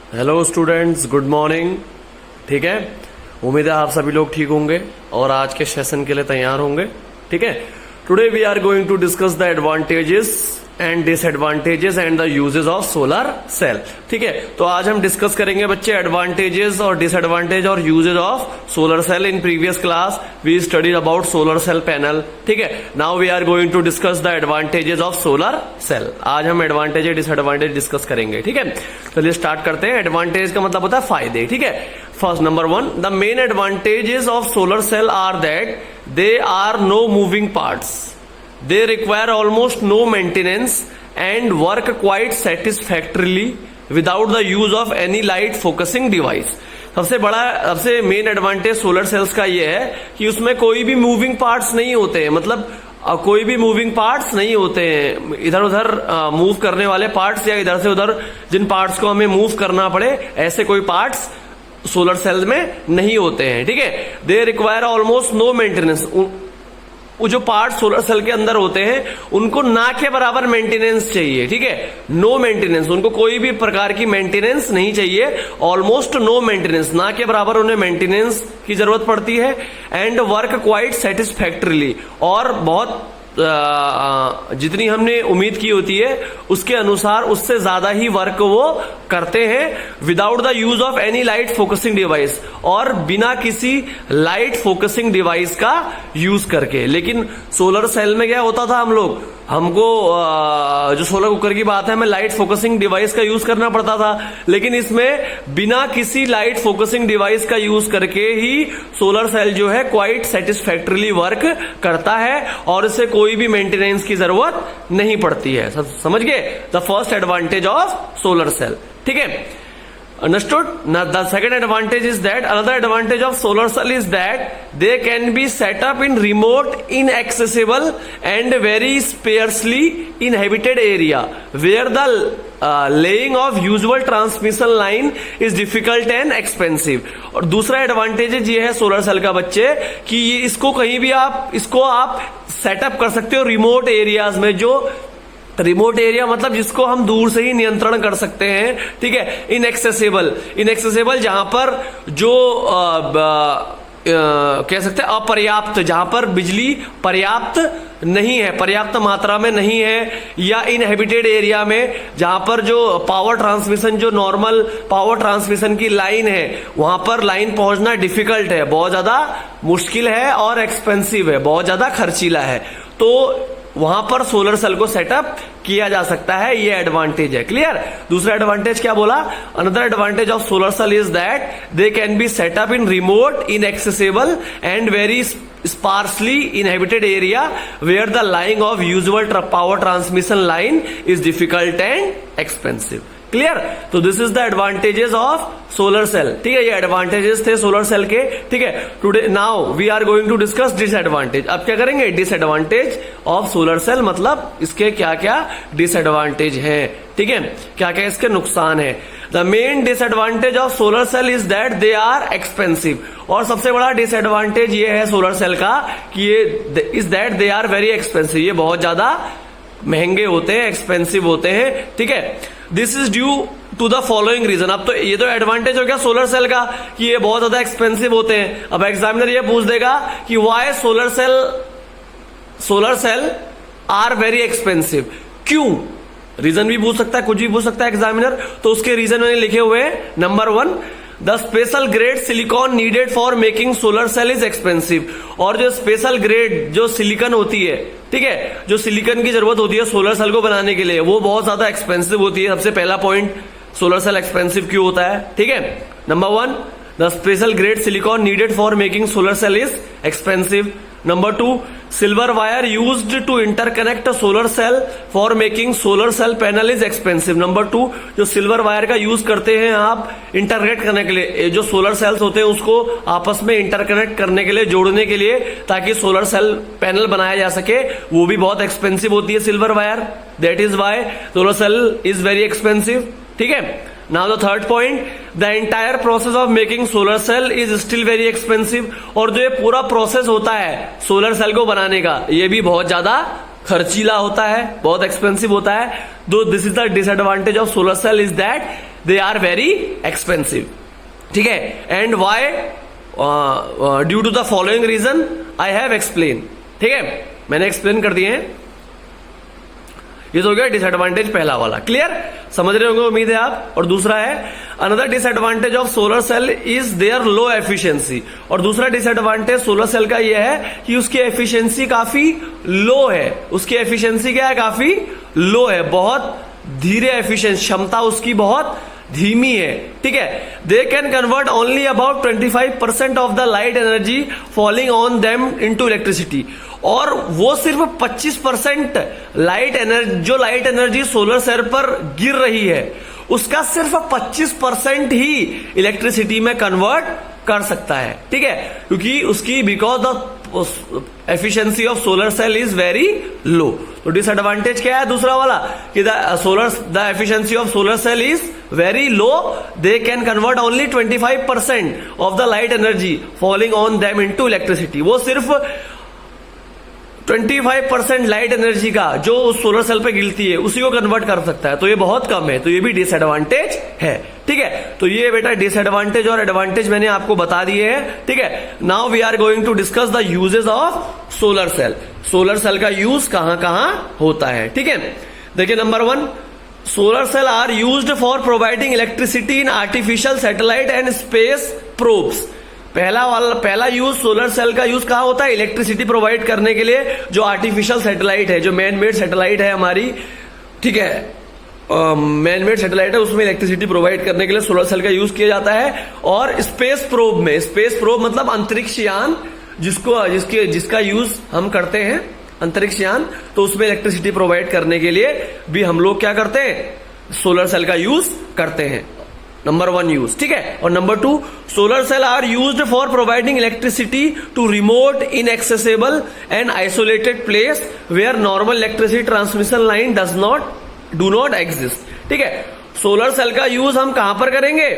Hello students, good morning. ठीक है, उम्मीद है आप सभी लोग ठीक होंगे और आज के सेशन के लिए तैयार होंगे। ठीक है, today we are going to discuss the advantages and disadvantages and the uses of solar cell. ठीक है, तो आज हम डिस्कस करेंगे बच्चे एडवांटेजेस और डिसएडवांटेज और uses of solar cell. In previous class we studied about solar cell panel. ठीक है, now we are going to discuss the advantages of solar cell. आज हम एडवांटेज डिसएडवांटेज डिस्कस करेंगे। ठीक है, चलिए स्टार्ट करते हैं। एडवांटेज का मतलब होता है फायदे। ठीक है, first number one, the main advantages of solar cell are that they are no moving parts, they require almost no maintenance and work quite satisfactorily without the use of any light focusing device। सबसे main advantage solar cells का ये है कि उसमें कोई भी moving parts नहीं होते हैं। मतलब कोई भी मूविंग पार्ट्स नहीं होते हैं, इधर उधर मूव करने वाले पार्ट्स या इधर से उधर जिन पार्ट्स को हमें मूव करना पड़े, ऐसे कोई पार्ट्स सोलर सेल में नहीं होते हैं। ठीक है, they require almost no maintenance. वो जो पार्ट सोलर सेल के अंदर होते हैं उनको ना के बराबर मेंटेनेंस चाहिए। ठीक है, नो मेंटेनेंस, उनको कोई भी प्रकार की मेंटेनेंस नहीं चाहिए। ऑलमोस्ट नो मेंटेनेंस, ना के बराबर उन्हें मेंटेनेंस की जरूरत पड़ती है। एंड वर्क क्वाइट सेटिस्फैक्टरीली, और बहुत जितनी हमने उम्मीद की होती है उसके अनुसार उससे ज्यादा ही वर्क वो करते हैं। Without the use of any light focusing device, और बिना किसी लाइट फोकसिंग डिवाइस का यूज करके। लेकिन सोलर सेल में क्या होता था, हमको जो सोलर कुकर की बात है, हमें लाइट फोकसिंग डिवाइस का यूज करना पड़ता था। लेकिन इसमें बिना किसी लाइट फोकसिंग डिवाइस का यूज करके ही सोलर सेल जो है क्वाइट सेटिस्फैक्टरीली वर्क करता है और इसे कोई भी मेंटेनेंस की जरूरत नहीं पड़ती है। समझ गए? The first advantage of solar cell. ठीक है, understood? Now the second advantage is that another advantage of solar cell is that they can be set up in remote, inaccessible and very sparsely inhabited area where the laying of usual transmission line is difficult and expensive। और दूसरा advantage ये है solar cell का बच्चे कि ये इसको कहीं भी इसको आप सेटअप कर सकते हो रिमोट एरियाज में। जो रिमोट एरिया मतलब जिसको हम दूर से ही नियंत्रण कर सकते हैं। ठीक है, इनएक्सेसिबल जहां पर जो कह सकते हैं अपर्याप्त, जहां पर बिजली पर्याप्त नहीं है, पर्याप्त मात्रा में नहीं है, या इनहेबिटेड एरिया में जहां पर जो पावर ट्रांसमिशन, जो नॉर्मल पावर ट्रांसमिशन की लाइन है, वहां पर लाइन पहुंचना डिफिकल्ट है, बहुत ज्यादा मुश्किल है और एक्सपेंसिव है, बहुत ज्यादा खर्चीला है। तो वहां पर सोलर सेल को सेटअप किया जा सकता है, ये एडवांटेज है। क्लियर? दूसरा एडवांटेज क्या बोला? Another advantage of solar cell is that they can be setup in remote, inaccessible and very sparsely inhabited area where the laying of usual power transmission line is difficult and expensive. Clear? तो this is the advantages of solar cell. ठीक है, ये advantages थे solar cell के। ठीक है, today now we are going to discuss disadvantage. अब क्या करेंगे? डिसएडवांटेज ऑफ सोलर सेल, मतलब इसके क्या क्या डिसएडवांटेज है। ठीक है, क्या क्या इसके नुकसान है। The main disadvantage of solar cell is that they are expensive. और सबसे बड़ा डिसएडवांटेज ये है सोलर सेल का कि ये is that they are very expensive, ये बहुत ज्यादा महंगे होते हैं, एक्सपेंसिव होते हैं। ठीक है, this is due to the following reason. अब तो ये तो एडवांटेज हो गया सोलर सेल का कि ये बहुत ज्यादा एक्सपेंसिव होते हैं। अब एग्जामिनर ये पूछ देगा कि why solar cell are very expensive, क्यों? रीजन भी पूछ सकता है, कुछ भी पूछ सकता है एग्जामिनर। तो उसके रीजन मैंने लिखे हुए हैं। Number one, the special grade silicon needed for making solar cell is expensive. और जो स्पेशल ग्रेड जो सिलिकॉन होती है, ठीक है, जो सिलिकॉन की जरूरत होती है सोलर सेल को बनाने के लिए, वो बहुत ज्यादा एक्सपेंसिव होती है। सबसे पहला पॉइंट, सोलर सेल एक्सपेंसिव क्यों होता है। ठीक है, number one, the special grade silicon needed for making solar cell is expensive. Number two, silver wire used to interconnect solar cell for making solar cell panel is expensive. Number two, जो silver wire का use करते हैं आप interconnect करने के लिए, जो solar cells होते हैं उसको आपस में इंटरकनेक्ट करने के लिए, जोड़ने के लिए, ताकि सोलर सेल पैनल बनाया जा सके, वो भी बहुत एक्सपेंसिव होती है silver wire. That is why solar cell is very expensive. ठीक है, now the third point, the entire process of making solar cell is still very expensive. और जो ये पूरा प्रोसेस होता है सोलर सेल को बनाने का, ये भी बहुत ज्यादा खर्चीला होता है, बहुत एक्सपेंसिव होता है। Though this is the disadvantage of solar cell is that they are very expensive, ठीक है। And why, due to the following reason I have explain, ठीक है, मैंने एक्सप्लेन कर दिए हैं। ये तो हो गया डिसएडवांटेज पहला वाला, क्लियर, समझ रहे होंगे उम्मीद है आप। और दूसरा है another disadvantage of solar cell is their low efficiency, और दूसरा डिसएडवांटेज सोलर सेल का यह है कि उसकी एफिशिएंसी काफी लो है। उसकी एफिशिएंसी क्या है, काफी लो है, बहुत धीरे एफिशिएंसी, क्षमता उसकी बहुत धीमी है, ठीक है। दे can convert only about 25% of the light energy falling on them into electricity, और वो सिर्फ 25% लाइट एनर्जी, जो लाइट एनर्जी सोलर सेल पर गिर रही है उसका सिर्फ 25% ही इलेक्ट्रिसिटी में कन्वर्ट कर सकता है, ठीक है, क्योंकि उसकी because the efficiency of solar cell is very low. तो डिसएडवांटेज क्या है दूसरा वाला कि the efficiency of solar cell is very low, they can convert only 25% of the light energy falling on them into electricity. वो सिर्फ 25% light energy का जो उस सोलर सेल पे गिरती है उसी को कन्वर्ट कर सकता है, तो ये बहुत कम है, तो ये भी डिसएडवांटेज है, ठीक है। तो ये बेटा डिसएडवांटेज और एडवांटेज मैंने आपको बता दिए हैं, ठीक है। Now we are going to discuss the uses of solar cell. Solar cell का यूज कहां कहां होता है, ठीक है। देखिए number 1, solar cell are used for providing electricity in artificial satellite and space probes. पहला यूज सोलर सेल का यूज कहां होता है, इलेक्ट्रिसिटी प्रोवाइड करने के लिए, जो आर्टिफिशियल सैटेलाइट है, जो मैन मेड सैटेलाइट है हमारी, ठीक है, मैन मेड सैटेलाइट है, उसमें इलेक्ट्रिसिटी प्रोवाइड करने के लिए सोलर सेल का यूज किया जाता है। और स्पेस प्रोब में, स्पेस प्रोब मतलब अंतरिक्ष यान, जिसका यूज हम करते हैं, अंतरिक्ष यान, तो उसमें इलेक्ट्रिसिटी प्रोवाइड करने के लिए भी हम लोग क्या करते हैं, सोलर सेल का यूज करते हैं। नंबर 1 यूज, ठीक है। और number 2, solar cell are used for providing electricity to remote inaccessible and isolated place where normal electricity transmission line do not exist, ठीक है। सोलर सेल का यूज हम कहां पर करेंगे,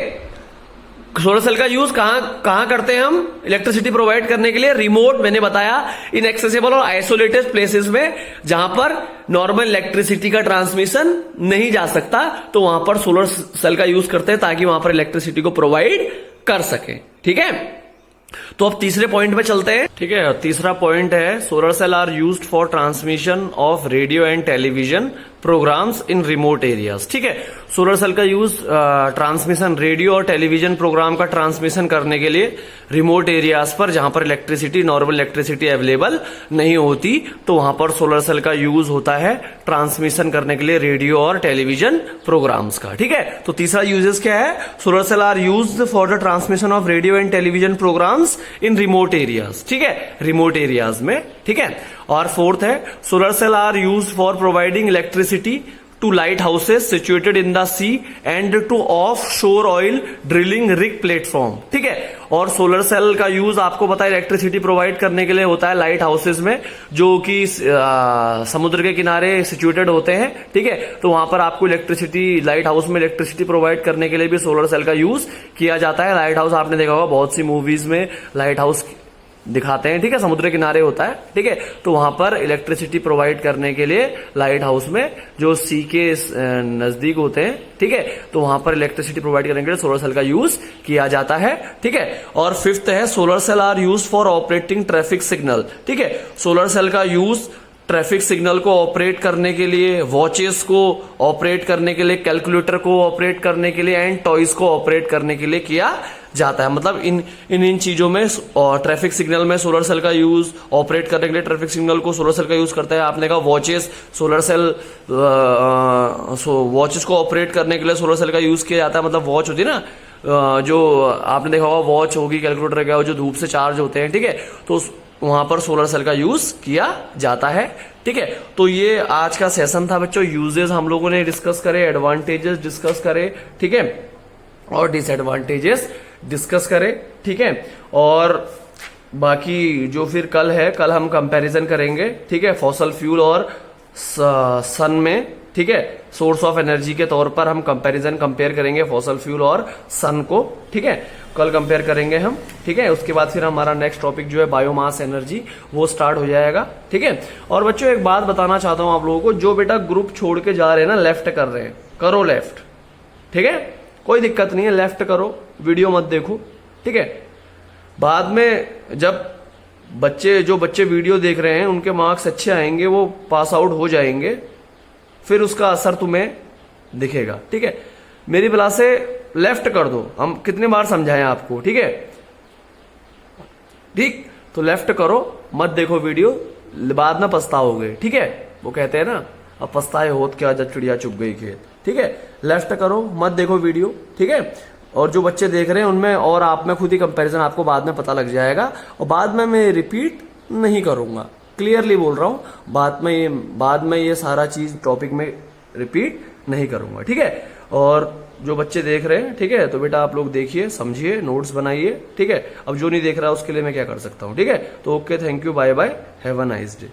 सोलर सेल का यूज कहां करते हैं हम, इलेक्ट्रिसिटी प्रोवाइड करने के लिए रिमोट, मैंने बताया, इनएक्सेसिबल और आइसोलेटेड प्लेसेस में, जहां पर नॉर्मल इलेक्ट्रिसिटी का ट्रांसमिशन नहीं जा सकता, तो वहां पर सोलर सेल का यूज करते हैं ताकि वहां पर इलेक्ट्रिसिटी को प्रोवाइड कर सके, ठीक है। तो अब तीसरे पॉइंट पे चलते हैं, ठीक है। तीसरा पॉइंट है solar cell are used for transmission of radio and television programmes in remote areas, ठीक है। सोलर सेल का यूज ट्रांसमिशन, रेडियो और टेलीविजन प्रोग्राम का ट्रांसमिशन करने के लिए रिमोट एरियाज पर, जहां पर इलेक्ट्रिसिटी, नॉर्मल इलेक्ट्रिसिटी अवेलेबल नहीं होती, तो वहां पर सोलर सेल का यूज होता है ट्रांसमिशन करने के लिए रेडियो और टेलीविजन प्रोग्राम्स का, ठीक है। तो तीसरा यूजेस क्या है, solar cell are used for the transmission of radio and television programmes in remote areas, ठीक है, रिमोट एरियाज में, ठीक है। और फोर्थ है solar cell are used for providing electricity to lighthouses situated in the sea and to offshore oil drilling rig platform, ठीक है। और सोलर सेल का यूज आपको पता है इलेक्ट्रिसिटी प्रोवाइड करने के लिए होता है लाइट हाउसेस में, जो कि समुद्र के किनारे सिचुएटेड होते हैं, ठीक है। तो वहां पर आपको इलेक्ट्रिसिटी, लाइट हाउस में इलेक्ट्रिसिटी प्रोवाइड करने के लिए भी सोलर सेल का यूज किया जाता है। लाइट हाउस आपने देखा होगा, बहुत सी मूवीज में लाइट हाउस दिखाते हैं, ठीक है, समुद्र किनारे होता है, ठीक है। तो वहां पर इलेक्ट्रिसिटी प्रोवाइड करने के लिए लाइट हाउस में, जो सी के नजदीक होते हैं, ठीक है, तो वहां पर इलेक्ट्रिसिटी प्रोवाइड करने के लिए सोलर सेल का यूज किया जाता है, ठीक है। और फिफ्थ है solar cell are use for operating traffic signal, ठीक है। सोलर सेल का यूज ट्रैफिक सिग्नल को ऑपरेट करने के लिए, वॉचेस को ऑपरेट करने के लिए, कैलकुलेटर को ऑपरेट करने के लिए एंड टॉयज को ऑपरेट करने के लिए किया जाता है। मतलब इन चीजों में ट्रैफिक सिग्नल में सोलर सेल का यूज, ऑपरेट करने के लिए ट्रैफिक सिग्नल को सोलर सेल का यूज करता है। आपने कहा वॉचेस, सोलर सेल, वॉचेस को ऑपरेट करने के लिए सोलर सेल का यूज किया जाता है। मतलब वॉच होती है ना, जो आपने देखा होगा वॉच होगी, कैलकुलेटर का, जो धूप से चार्ज होते हैं, ठीक है, तो वहां पर सोलर सेल का यूज किया जाता है, ठीक है। तो ये आज का सेशन था बच्चों, यूजेस हम लोगों ने डिस्कस करे, एडवांटेजेस डिस्कस करे, ठीक है, और डिसएडवांटेजेस डिस्कस करे, ठीक है। और बाकी जो फिर कल है, कल हम कंपैरिजन करेंगे, ठीक है, फॉसल फ्यूल और सन में, ठीक है, सोर्स ऑफ एनर्जी के तौर पर हम कंपेयर करेंगे फॉसल फ्यूल और सन को, ठीक है, कल कंपेयर करेंगे हम, ठीक है। उसके बाद फिर हमारा नेक्स्ट टॉपिक जो है बायोमास एनर्जी, वो स्टार्ट हो जाएगा, ठीक है। और बच्चों एक बात बताना चाहता हूं आप लोगों को, जो बेटा ग्रुप छोड़ के जा रहे हैं ना, लेफ्ट कर रहे हैं, करो लेफ्ट, ठीक है, कोई दिक्कत नहीं है, लेफ्ट करो, वीडियो मत देखो, ठीक है। बाद में जब जो बच्चे वीडियो देख रहे हैं उनके मार्क्स अच्छे आएंगे, वो पास आउट हो जाएंगे, फिर उसका असर तुम्हें दिखेगा, ठीक है। मेरी बला से लेफ्ट कर दो, हम कितने बार समझाएं आपको, ठीक है। ठीक, तो लेफ्ट करो, मत देखो वीडियो, बाद में पछताओगे, ठीक है। वो कहते हैं ना, अब पछताए होत क्या जब चिड़िया चुग गई खेत, ठीक है। लेफ्ट करो, मत देखो वीडियो, ठीक है। और जो बच्चे देख रहे हैं उनमें और आप में खुद ही कंपैरिजन आपको बाद में पता लग जाएगा, और बाद में मैं रिपीट नहीं करूंगा, क्लियरली बोल रहा हूं, बाद में ये सारा चीज टॉपिक में रिपीट नहीं करूंगा, ठीक है। और जो बच्चे देख रहे हैं, ठीक है, तो बेटा आप लोग देखिए, समझिए, नोट्स बनाइए, ठीक है। अब जो नहीं देख रहा उसके लिए मैं क्या कर सकता हूं, ठीक है। तो okay, thank you, bye bye, have a nice day.